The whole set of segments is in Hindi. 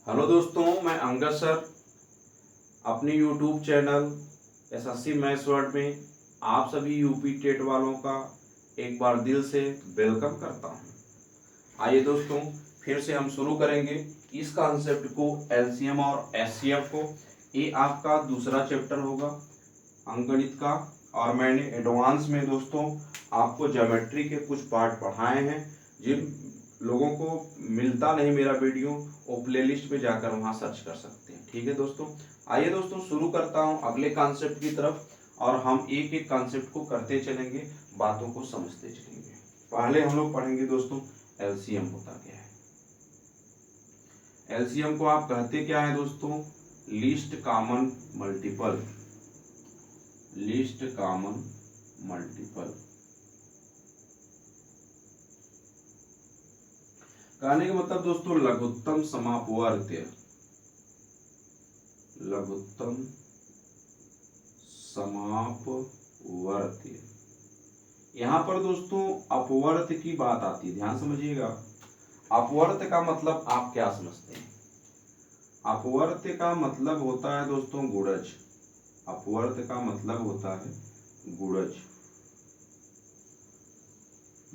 हेलो दोस्तों, मैं अंगद सर अपने YouTube channel SSC maths world में आप सभी यूपी टेट वालों का एक बार दिल से वेलकम करता हूं। आइए दोस्तों, फिर से हम शुरू करेंगे इस कॉन्सेप्ट को, एलसीएम और एचसीएफ को। ये आपका दूसरा चैप्टर होगा अंकगणित का, और मैंने एडवांस में दोस्तों आपको ज्योमेट्री के कुछ पार्ट पढ़ाए हैं। जिन लोगों को मिलता नहीं मेरा वीडियो, वो प्लेलिस्ट पे जाकर वहाँ सर्च कर सकते हैं। ठीक है दोस्तों, आइए दोस्तों शुरू करता हूँ अगले कॉन्सेप्ट की तरफ, और हम एक एक कॉन्सेप्ट को करते चलेंगे, बातों को समझते चलेंगे। पहले हम लोग पढ़ेंगे दोस्तों एलसीएम होता क्या है। एलसीएम को आप कहते क्या है दोस्तों? Least common multiple. Least common multiple कहने का मतलब दोस्तों लघुत्तम समापवर्त्य। लघुत्तम समापवर्त्य। यहाँ पर दोस्तों अपवर्त की बात आती है, ध्यान समझिएगा। अपवर्त का मतलब आप क्या समझते हैं? अपवर्त का मतलब होता है दोस्तों गुणज। अपवर्त का मतलब होता है गुणज।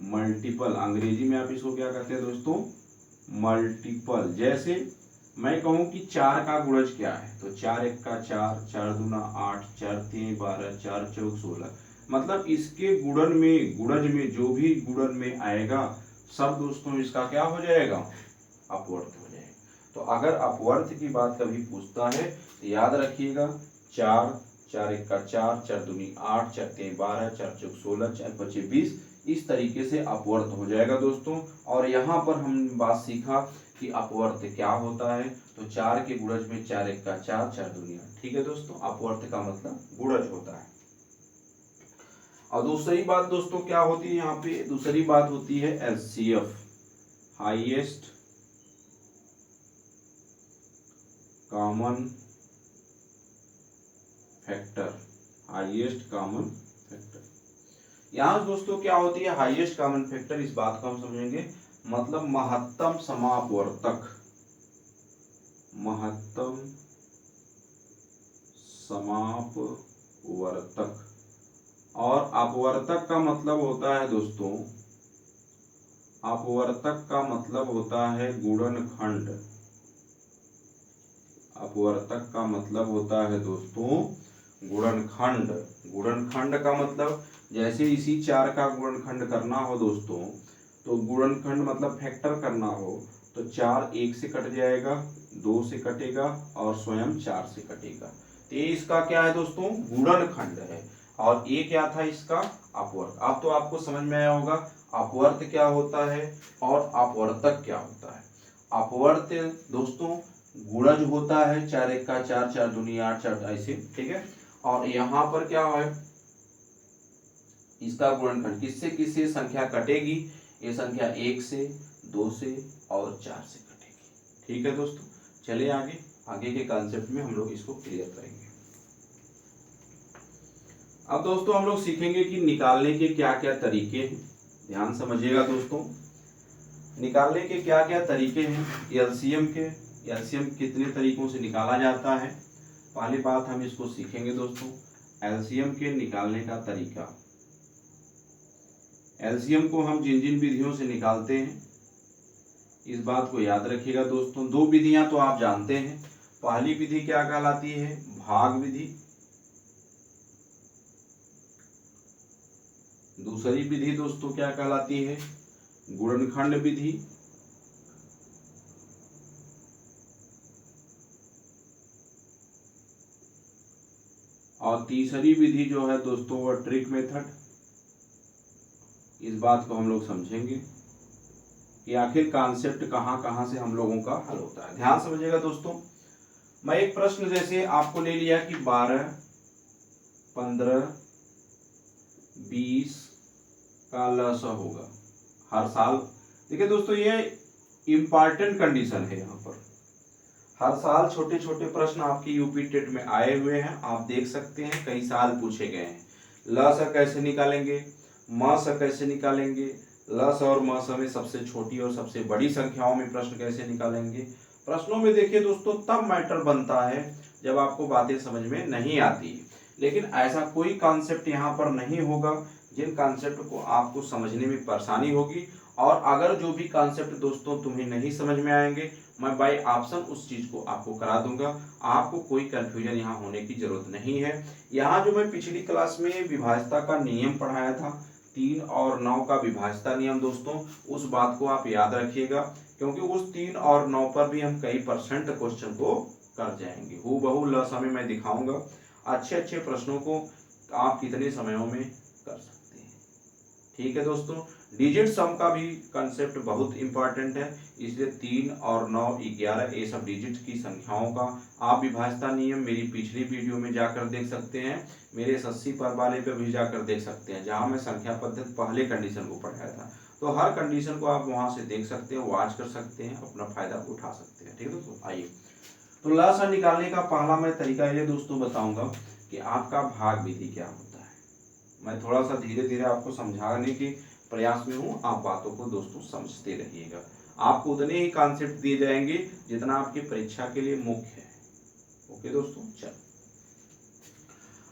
मल्टीपल, अंग्रेजी में आप इसको क्या कहते हैं दोस्तों? मल्टीपल। जैसे मैं कहूं कि 4 का गुणज क्या है, तो 4 एक का 4, 4 दूना 8, 4 तीन 12, 4 चौक 16। मतलब इसके गुणन में, गुणज में जो भी गुणन में आएगा सब दोस्तों इसका क्या हो जाएगा? अपवर्त हो जाएगा। तो अगर अपवर्त की बात कभी पूछता है तो याद रखिएगा 4, 4 एक का 4, 4 दूनी 8, 4 तीन 12, 4 चौक 16, 4 पचे 20। इस तरीके से अपवर्त हो जाएगा दोस्तों। और यहाँ पर हम बात सीखा कि अपवर्त क्या होता है, तो 4 के गुणज में 4 एक का 4, 4 दूनी 8। ठीक है दोस्तों, अपवर्त का मतलब गुणज होता है। और दूसरी बात दोस्तों क्या होती है यहाँ पे? दूसरी बात होती है HCF, highest common factor. Highest common factor, यहाँ दोस्तों क्या होती है हाईएस्ट कॉमन फैक्टर? इस बात को हम समझेंगे, मतलब महत्तम समापवर्तक। महत्तम समापवर्तक। और अपवर्तक का मतलब होता है दोस्तों, अपवर्तक का मतलब होता है गुणनखंड। अपवर्तक का मतलब होता है दोस्तों गुणनखंड। गुणनखंड का मतलब जैसे इसी 4 का गुणनखंड करना हो दोस्तों, तो गुणनखंड मतलब फैक्टर करना हो, तो 4 1 से कट जाएगा, 2 से कटेगा और स्वयं 4 से कटेगा। तो ये इसका क्या है दोस्तों? गुणनखंड है। और ये क्या था इसका? अपवर्त। अब तो आपको समझ में आया होगा अपवर्त क्या होता है और अपवर्तक क्या होता है। अपवर्त दोस्तों गुणज होता है, 4 एक का 4, 4 दूनी 8, 4 ऐसे। ठीक है, और यहाँ पर क्या है इसका गुणनखंड, किससे किससे संख्या कटेगी? ये संख्या 1 से, 2 से और 4 से कटेगी। ठीक है दोस्तों, चलिए आगे आगे के कॉन्सेप्ट में हम लोग इसको क्लियर करेंगे। अब दोस्तों हम लोग सीखेंगे कि निकालने के क्या क्या तरीके हैं। ध्यान समझिएगा दोस्तों, निकालने के क्या क्या तरीके हैं एलसीएम के। एलसीएम कितने तरीकों से निकाला जाता है, पहली बात हम इसको सीखेंगे दोस्तों। एलसीएम के निकालने का तरीका। एलसीएम को हम जिन जिन विधियों से निकालते हैं इस बात को याद रखिएगा दोस्तों। 2 विधियां तो आप जानते हैं। पहली विधि क्या कहलाती है? भाग विधि। दूसरी विधि दोस्तों क्या कहलाती है? गुणनखंड विधि। और तीसरी विधि जो है दोस्तों वो ट्रिक मेथड। इस बात को हम लोग समझेंगे कि आखिर कॉन्सेप्ट कहाँ कहाँ से हम लोगों का हल होता है। ध्यान समझिएगा दोस्तों, मैं एक प्रश्न जैसे आपको ले लिया कि 12, 15, 20 का लसा होगा हर साल। देखिए दोस्तों ये इम्पॉर्टेंट कंडीशन है। यहाँ पर हर साल छोटे छोटे प्रश्न आपके यूपी टेट में आए हुए हैं, आप देख सकते हैं कई साल पूछे गए हैं। लसा कैसे निकालेंगे, मासा कैसे निकालेंगे, लस और मासा में सबसे छोटी और सबसे बड़ी संख्याओं में प्रश्न कैसे निकालेंगे, प्रश्नों में देखिए दोस्तों तब मैटर बनता है जब आपको बातें समझ में नहीं आती है, लेकिन ऐसा कोई कॉन्सेप्ट यहाँ पर नहीं होगा जिन कॉन्सेप्ट को आपको समझने में परेशानी होगी। और अगर जो भी कॉन्सेप्ट दोस्तों तुम्हें नहीं समझ में आएंगे, मैं बाय ऑप्शन उस चीज को आपको करा दूंगा। आपको कोई कंफ्यूजन यहाँ होने की जरूरत नहीं है। यहाँ जो मैं पिछली क्लास में विभाज्यता का नियम पढ़ाया था, 3 और 9 का विभाज्यता नियम दोस्तों, उस बात को आप याद रखिएगा, क्योंकि उस 3 और 9 पर भी हम कई परसेंट क्वेश्चन को कर जाएंगे। हूबहू लसा में मैं दिखाऊंगा अच्छे अच्छे प्रश्नों को आप कितने समयों में कर सकते हैं। ठीक है दोस्तों, डिजिट सम का भी कंसेप्ट बहुत इंपॉर्टेंट है, इसलिए 3 और 9 11 ये सब डिजिट की संख्याओं का आप विभाज्यता नियम मेरी पिछली वीडियो में जाकर देख सकते हैं, मेरे 80 पर वाले पे भी जाकर देख सकते हैं, जहां मैं संख्या पद्धति पहले कंडीशन को पढ़ाया था। तो हर कंडीशन को आप वहां से देख सकते हैं, वॉच कर सकते हैं, अपना फायदा उठा सकते हैं। ठीक है दोस्तों, आइए तो लसा निकालने का पहला मैं तरीका ये दोस्तों बताऊंगा कि आपका भाग विधि क्या होता है। मैं थोड़ा सा धीरे धीरे आपको समझाने के प्रयास में हूँ, आप बातों को दोस्तों समझते रहिएगा। आपको उतने ही कॉन्सेप्ट दिए जाएंगे जितना आपकी परीक्षा के लिए मुख्य है। ओके दोस्तों, चलो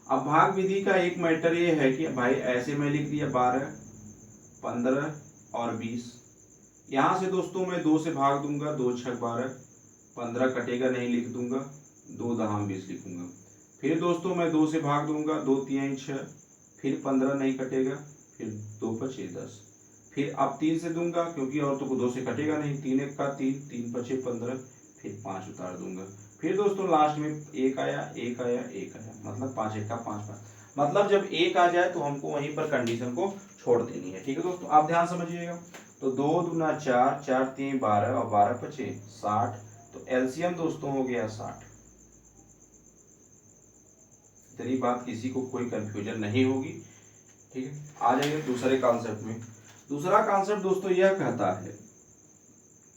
अब भाग विधि का एक मैटर ये है कि भाई ऐसे मैं लिख दिया 12, 15 और 20। यहां से दोस्तों मैं 2 से भाग दूंगा, 2 6 12, 15 कटेगा नहीं लिख दूंगा, 2 दहाम 20 लिखूंगा। फिर दोस्तों मैं 2 से भाग दूंगा, 2 3 6, फिर 15 नहीं कटेगा, फिर 2 5 10, फिर अब 3 से दूंगा क्योंकि और तो 2 से कटेगा नहीं, 3 1 का 3, 3 5 15, फिर 5 उतार दूंगा। फिर दोस्तों लास्ट में 1 आया 1 आया 1 आया, मतलब 5 1 का 5 5, मतलब जब 1 आ जाए तो हमको वहीं पर कंडीशन को छोड़ देनी है। ठीक है दोस्तों, आप ध्यान समझिएगा। तो 2 दूना 4, 4 3 12 और 12 5 60, तो एलसीएम दोस्तों हो गया 60। इतनी बात किसी को कोई कंफ्यूजन नहीं होगी। ठीक है, आ जाएंगे दूसरे कॉन्सेप्ट में। दूसरा कॉन्सेप्ट दोस्तों यह कहता है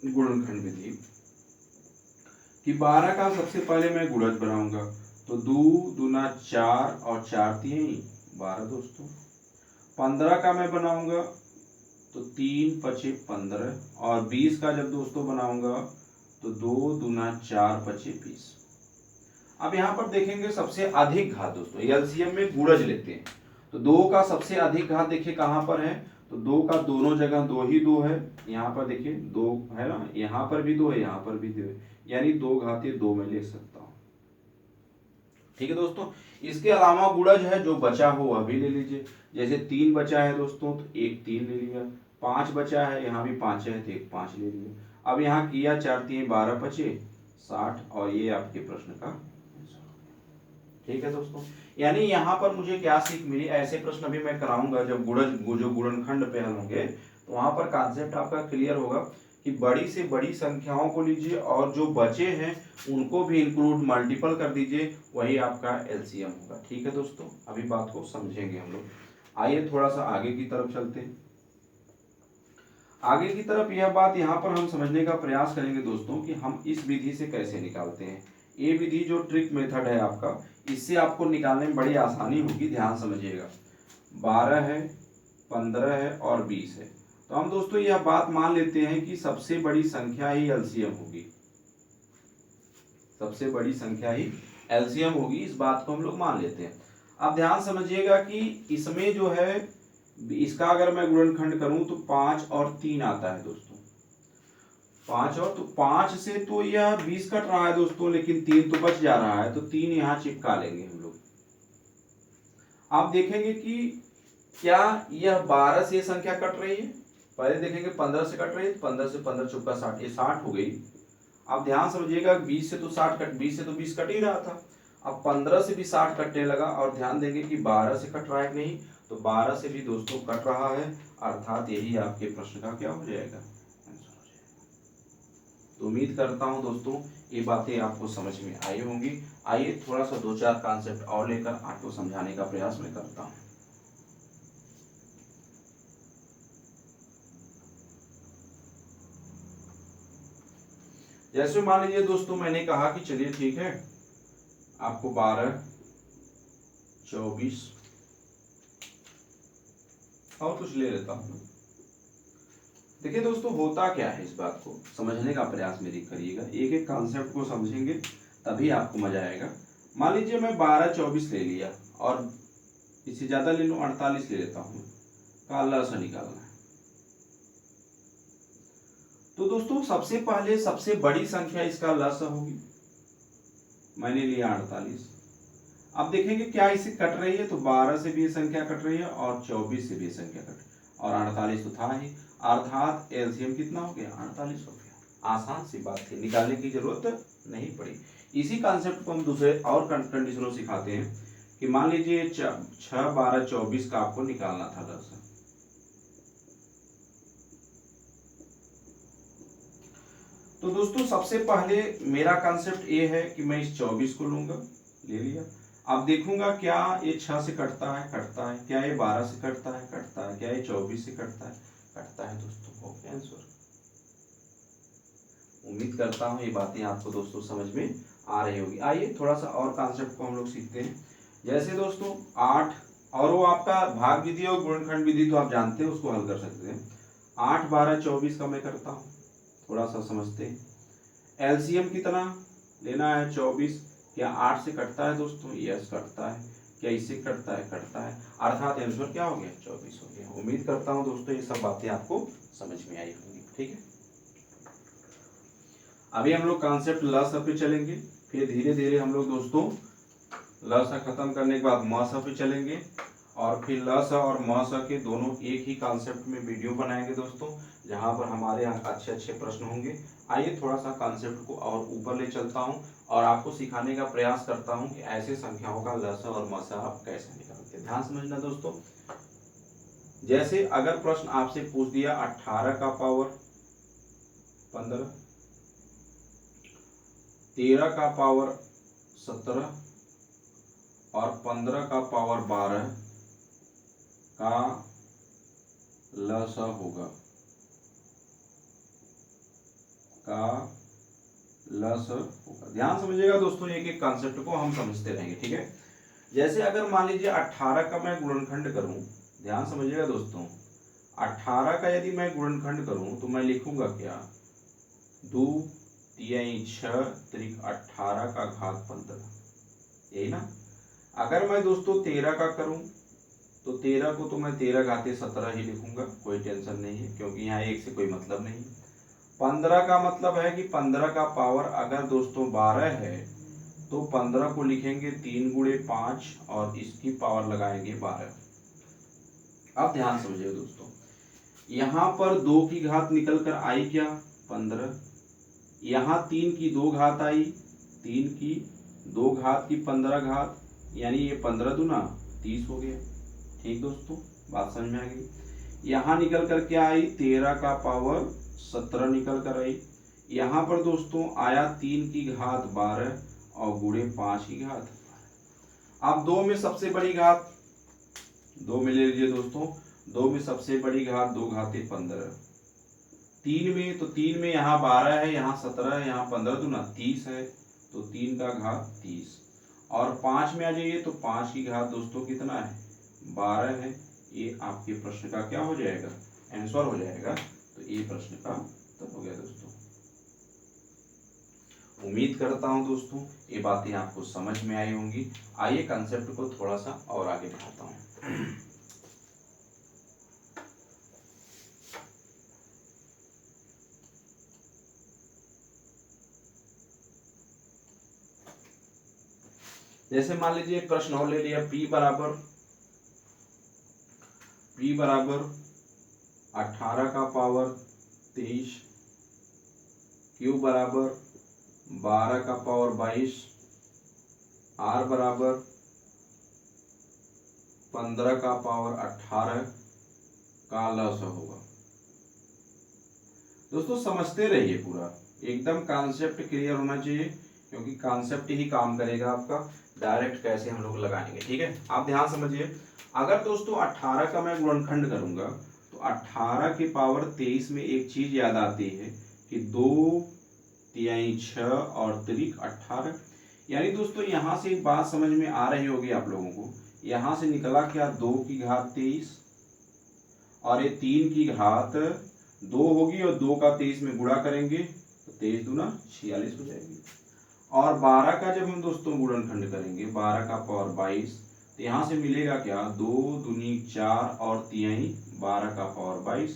गुणनखंड विधि कि 12 का सबसे पहले मैं गुणज बनाऊंगा, तो 2 दूना 4 और 4 3 12 दोस्तों। 15 का मैं बनाऊंगा तो 3 5 15, और 20 का जब दोस्तों बनाऊंगा तो 2 दूना 4 5 20। अब यहाँ पर देखेंगे सबसे अधिक घात दोस्तों, एलसीएम में गुणज लेते हैं, तो 2 का सबसे अधिक घात देखिए कहाँ पर है, तो 2 का दोनों जगह 2 ही 2 है। यहाँ पर देखिए 2 है ना, यहाँ पर भी 2 है, यहाँ पर भी 2 है, यानी 2 घाते 2 में ले सकता हूँ। ठीक है दोस्तों, इसके अलावा गुणज है जो बचा हो वह भी ले लीजिए। जैसे 3 बचा है दोस्तों तो 1 3 ले लिया, 5 बचा है, यहाँ भी 5 है तो 1 5 ले लिया। अब यहाँ किया 4 3 12 5 60, और ये आपके प्रश्न का। ठीक है दोस्तों, यानी यहाँ पर मुझे क्या सीख मिली, ऐसे प्रश्न भी मैं कराऊंगा जब जो गुणनखंड पे हल होंगे, तो वहां पर कॉन्सेप्ट आपका क्लियर होगा कि बड़ी से बड़ी संख्याओं को लीजिए और जो बचे हैं उनको भी इंक्लूड मल्टीपल कर दीजिए, वही आपका एलसीएम होगा। ठीक है दोस्तों, अभी बात को समझेंगे हम लोग। आइए थोड़ा सा आगे की तरफ चलते हैं। आगे की तरफ यह बात यहाँ पर हम समझने का प्रयास करेंगे दोस्तों कि हम इस विधि से कैसे निकालते हैं। ये विधि जो ट्रिक मेथड है आपका, इससे आपको निकालने में बड़ी आसानी होगी। ध्यान समझिएगा, 12 है, 15 है और 20 है, तो हम दोस्तों यह बात मान लेते हैं कि सबसे बड़ी संख्या ही एलसीएम होगी, सबसे बड़ी संख्या ही एलसीएम होगी, इस बात को हम लोग मान लेते हैं। अब ध्यान समझिएगा कि इसमें जो है, इसका अगर मैं गुणनखंड करूं तो 5 और 3 आता है दोस्तों, 5 और, तो 5 से तो यह 20 कट रहा है दोस्तों, लेकिन 3 तो बच जा रहा है, तो 3 यहाँ चिपका लेंगे हम लोग। आप देखेंगे कि क्या यह 12 से संख्या कट रही है, पहले देखेंगे 15 से कट रही है, 15 से 15 चौका 60, ये 60 हो गई। अब ध्यान समझिएगा 20 से तो 60 कट, 20 से तो 20 कट ही रहा था, अब 15 से भी 60 कटने लगा, और ध्यान देंगे कि 12 से कट रहा है कि नहीं, तो 12 से भी दोस्तों कट रहा है, अर्थात यही आपके प्रश्न का क्या हो जाएगा, आंसर हो जाएगा। तो उम्मीद करता हूं दोस्तों ये बातें आपको समझ में आई होंगी। आइए थोड़ा सा 2 4 कॉन्सेप्ट और लेकर आपको समझाने का प्रयास मैं करता हूं। जैसे मान लीजिए दोस्तों मैंने कहा कि चलिए ठीक है, आपको 12 24 और कुछ ले लेता हूं। देखिए दोस्तों, होता क्या है, इस बात को समझने का प्रयास मेरी करिएगा, एक एक कॉन्सेप्ट को समझेंगे तभी आपको मजा आएगा। मान लीजिए मैं 12 24 ले लिया और इससे ज्यादा ले लूं, 48 ले लेता हूं, का लसा निकालना है। तो दोस्तों सबसे पहले सबसे बड़ी संख्या इसका लसा होगी, मैंने लिया 48। अब देखेंगे क्या इसे कट रही है, तो 12 से भी ये संख्या कट रही है और 24 से भी ये संख्या कट रही है और 48 तो था ही, अर्थात एलसीएम कितना हो गया, 48 हो गया। आसान सी बात थी, निकालने की जरूरत नहीं पड़ी। इसी कॉन्सेप्ट को हम दूसरे और कंडीशनों सिखाते हैं कि मान लीजिए 6 12 24 का आपको निकालना था लसा। तो दोस्तों सबसे पहले मेरा कॉन्सेप्ट ये है कि मैं इस 24 को लूंगा, ले लिया। अब देखूंगा क्या ये 6 से कटता है, क्या ये 12 से कटता है, क्या ये 24 से कटता है दोस्तों, हो गया आंसर। उम्मीद करता हूँ ये बातें आपको दोस्तों समझ में आ रही होगी। आइए थोड़ा सा और कॉन्सेप्ट को हम लोग सीखते हैं। जैसे दोस्तों 8 और वो आपका भाग विधि और गुणनखंड विधि तो आप जानते हैं, उसको हल कर सकते हैं। 8 12 24 का मैं करता हूँ, थोड़ा सा समझते हैं। एलसीएम कितना लेना है, 24। क्या 8 से कटता है दोस्तों, यस कटता है। क्या इससे कटता है, अर्थात आंसर क्या हो गया, 24 हो गया। उम्मीद करता हूँ दोस्तों ये सब बातें आपको समझ में आई होंगी, ठीक है। अभी हम लोग कॉन्सेप्ट लसा पे चलेंगे, फिर धीरे धीरे हम लोग दोस्तों लसा खत्म करने के बाद मसा पे चलेंगे और फिर लसा और मसा के दोनों एक ही कॉन्सेप्ट में वीडियो बनाएंगे दोस्तों, जहां पर हमारे यहाँ अच्छे अच्छे प्रश्न होंगे। आइए थोड़ा सा कॉन्सेप्ट को और ऊपर ले चलता हूं और आपको सिखाने का प्रयास करता हूं कि ऐसे संख्याओं का लसा और मसा आप कैसे निकालते हैं। ध्यान समझना दोस्तों। जैसे अगर प्रश्न आपसे पूछ दिया 18 का पावर 15, 13 का पावर 17 और 15 का पावर 12 का लसा होगा, ध्यान समझिएगा दोस्तों, एक एक कॉन्सेप्ट को हम समझते रहेंगे, ठीक है। जैसे अगर मान लीजिए 18 का मैं गुणनखंड करूं, ध्यान समझिएगा दोस्तों, 18 का यदि मैं गुणनखंड करूं तो मैं लिखूंगा क्या, 2 3 6 त्रिक 18 का घात 15, यही ना। अगर मैं दोस्तों 13 का करूं तो 13 को तो मैं 13 घाते 17 ही लिखूंगा, कोई टेंशन नहीं है, क्योंकि यहाँ एक से कोई मतलब नहीं। 15 का मतलब है कि 15 का पावर अगर दोस्तों 12 है तो 15 को लिखेंगे 3 गुणे 5 और इसकी पावर लगाएंगे 12। अब ध्यान समझिए दोस्तों, यहाँ पर 2 की घात निकल कर आई क्या, 15। यहाँ 3 की 2 घात आई, 3 की 2 घात की 15 घात, यानी ये 15 दूना 30 हो गया। ठीक दोस्तों, बात समझ में आ गई। यहाँ निकल कर क्या आई, 13 का पावर 17 निकल कर आई। यहाँ पर दोस्तों आया 3 की घात 12 और गुणे 5 की घात। अब 2 में सबसे बड़ी घात 2 में ले लीजिए दोस्तों, 2 में सबसे बड़ी घात 2 घाते 15। 3 में तो 3 में यहाँ 12 है, यहाँ 17 है, यहाँ 15 दूना 30 है, तो 3 का घात 30। और 5 में आ जाइए तो 5 की घात दोस्तों कितना है, 12 है। ये आपके प्रश्न का क्या हो जाएगा, आंसर हो जाएगा। तो ये प्रश्न का उत्तर हो गया दोस्तों। उम्मीद करता हूं दोस्तों ये बातें आपको समझ में आई होंगी। आइए कंसेप्ट को थोड़ा सा और आगे बढ़ाता हूं। जैसे मान लीजिए एक प्रश्न और ले लिया, P बराबर 18 का पावर 23, Q बराबर 12 का पावर 22, R बराबर 15 का पावर 18 का लसा होगा। दोस्तों समझते रहिए, पूरा एकदम कॉन्सेप्ट क्लियर होना चाहिए, क्योंकि कॉन्सेप्ट ही काम करेगा आपका। डायरेक्ट कैसे हम लोग लगाएंगे, ठीक है। आप ध्यान समझिए, अगर दोस्तों 18 का मैं गुणनखंड करूंगा तो 18 के पावर 23 में एक चीज याद आती है कि 2 3 6 और त्रिक 18। यानी दोस्तों यहाँ से एक बात समझ में आ रही होगी आप लोगों को, यहाँ से निकला क्या, 2 की घात 23 और ये 3 की घात 2 होगी और 2 का 23 में गुणा करेंगे तो 23 दूना 46 हो जाएगी। और 12 का जब हम दोस्तों गुणनखंड करेंगे 12 का पावर 22 तो यहाँ से मिलेगा क्या, 2 दूनी 4 और 3 12 का पावर 22।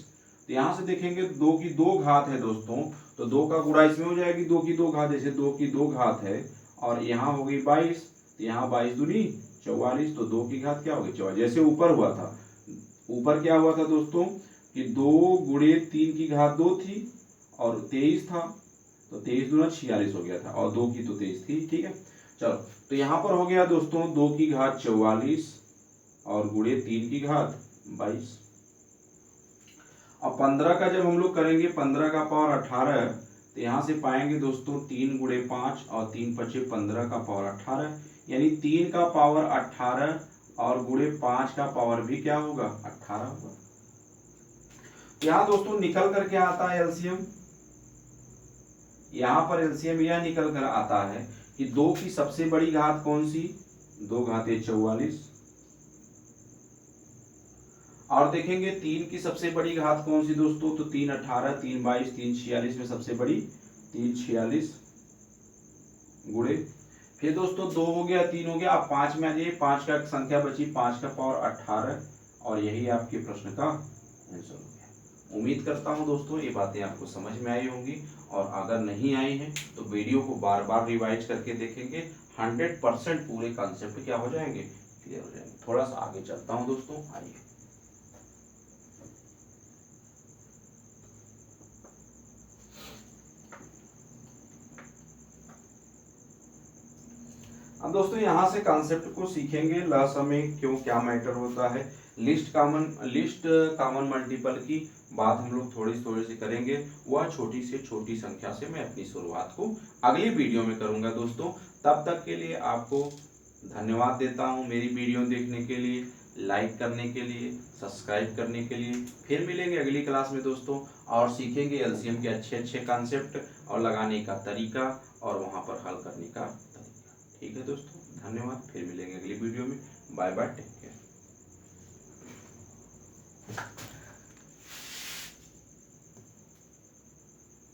तो यहाँ से देखेंगे 2 की 2 घात है दोस्तों, तो 2 का गुणा इसमें हो जाएगी 2 की 2 घात, जैसे 2 की 2 घात है और यहाँ हो गई 22, तो यहाँ 22 दूनी 44, तो 2 की घात क्या होगी 44, जैसे ऊपर हुआ था। ऊपर क्या हुआ था दोस्तों कि 2 गुणे 3 की घात 2 थी और 23 था, तो 23 दूना 46 हो गया था और 2 की तो 23 थी। ठीक है, चलो तो यहाँ पर हो गया दोस्तों 2 की घात 44 और गुणे 3 की घात 22। अब 15 का जब हम लोग करेंगे 15 का पावर 18, तो यहाँ से पाएंगे दोस्तों 3 गुणे 5 और 3 पचे 15 का पावर 18, यानी 3 का पावर 18 और गुणे 5 का पावर भी क्या होगा 18 होगा। यहाँ दोस्तों निकल कर क्या आता है एलसीएम, यहाँ पर एलसीएम यह निकल कर आता है कि 2 की सबसे बड़ी घात कौन सी, 2 घाते 44, और देखेंगे 3 की सबसे बड़ी घात कौन सी दोस्तों, तो 3 18, 3 22, 3 46 में सबसे बड़ी 3 46 गुणे, फिर दोस्तों 2 हो गया 3 हो गया, अब 5 में आ जाइए, 5 का संख्या बची 5 का पावर 18 और यही आपके प्रश्न का आंसर हो गया। उम्मीद करता हूं दोस्तों ये बातें आपको समझ में आई होंगी, और अगर नहीं आई हैं तो वीडियो को बार बार रिवाइज करके देखेंगे, 100% पूरे कॉन्सेप्ट क्या हो जाएंगे, क्लियर हो जाएंगे। थोड़ा सा आगे चलता हूं दोस्तों, आइए। अब दोस्तों यहाँ से कॉन्सेप्ट को सीखेंगे, लसा में क्यों क्या मैटर होता है, लिस्ट कॉमन मल्टीपल की बात हम लोग थोड़ी थोड़ी सी करेंगे, वह छोटी से छोटी संख्या से मैं अपनी शुरुआत को अगली वीडियो में करूंगा दोस्तों। तब तक के लिए आपको धन्यवाद देता हूं, मेरी वीडियो देखने के लिए, लाइक करने के लिए, सब्सक्राइब करने के लिए। फिर मिलेंगे अगली क्लास में दोस्तों और सीखेंगे एलसीएम के अच्छे अच्छे कॉन्सेप्ट और लगाने का तरीका और वहां पर हल करने का तरीका। ठीक है दोस्तों, धन्यवाद, फिर मिलेंगे अगली वीडियो में। Bye bye.